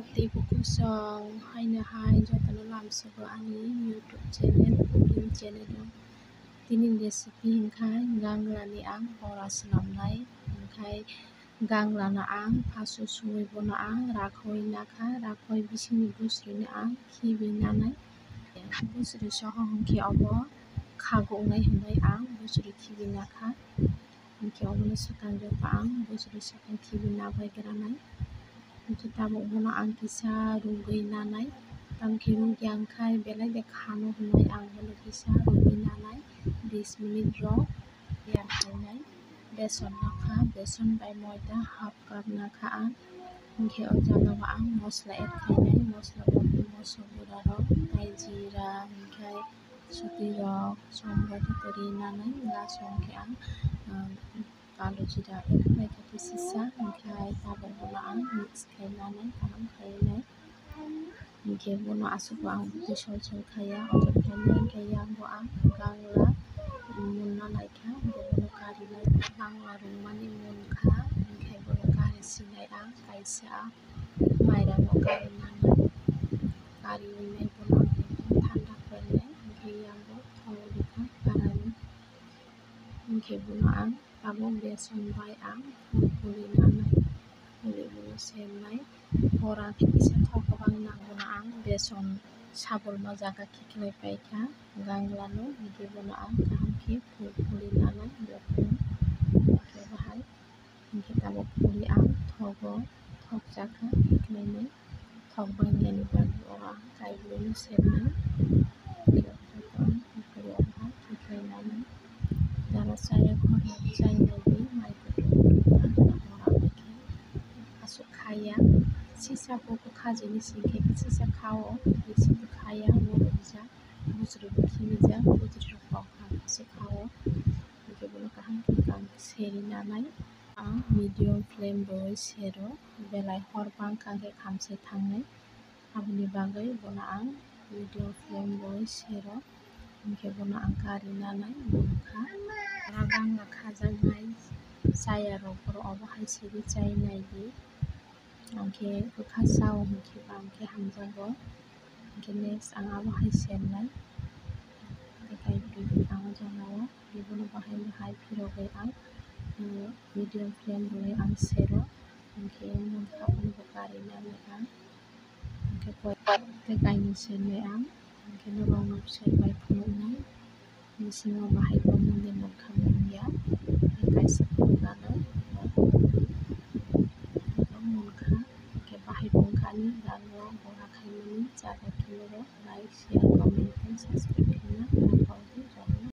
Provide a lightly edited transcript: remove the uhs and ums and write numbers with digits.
Tibukusong hainahay jotano lamsogo ani YouTube channel cooking channel tini recipe hingkai ganglani ang bora swnamnai hingkai ganglano ang paso sui bono ang rakhoi nakha rakhoi bisingni busrui ang khibinanai busrui soho hingke obo khagongnai hinui ang busrui khibinakha hingke obono swkang joto ang busrui swkang khibinabai granai tabuk bono ang kisa rugui nanai tamkhe rugyangkhai belai de khano hinui ang bono kisa rugui nanai 20 minute rok tiyar khainai beson nakha beson bai moida half cup nakha ang hingke o jaga o ang mosla add khainai mosla bokhe moso gura rok tai jira hingkai suti rok somrok tori nanai laso hingke ang kalo jira add khlaikha sisa hingkai tabuk bono ang mix khainanai kaham khainai hingke bono asuk ang butui sol khaya otorkhainai hingke yango ang gangla munna naikha bono karinai gangla rungmani munkha hingke bono kari sinai ang kaisa mairang o kari nanai kari winai bono thanda khainai hingke yango thongo dikha karani hingke bono ang tabuk beson bai ang puli nanai puli bono semnai bora kisa thok kwbang nangbono ang beson sabolno jaga khiklai paikha ganglano hingke bono ang kaham khe puli nanai befono hingke bahai hingke tabuk puli ang thogo thokjaka khiklainai thok bangnani bagui o ang kaibrui semnai hingke joto ang puli o bahai khiklainanai jara chaya khorna chai naibi maikrowave asuk khaya sisa boko khajini singkhe sisa khao bisingbo khaya morijak busrui bo khibijak bujri rok pokha asuk khao hingke bono kaham khe seri nanai ang medium flame bai sero belai hor bangkha hingke khamsai thangnai aboni bagui bono ang medium flame bai sero hingke bono ang kari nanai munkha gangla khajaknai chaya rok boro obo hai seri chai naibi angkhe kwkha chao hingke angkhe hamjago hingke next ang abo hai semnai kaibrui bwkhang o jagao bono bahai bahai phirogui ang medium flame bai ang sero hingke munkha bono bo kari nanai ang hingke tei kainui sernai ang hingke norok no bwsai bai phunuknai bisingo bahai bo mondir monkha manya kaisa phunuknani monkha hingke bahai bongkhani gango bora khaimani jaga kinoro like share comment and subscribe.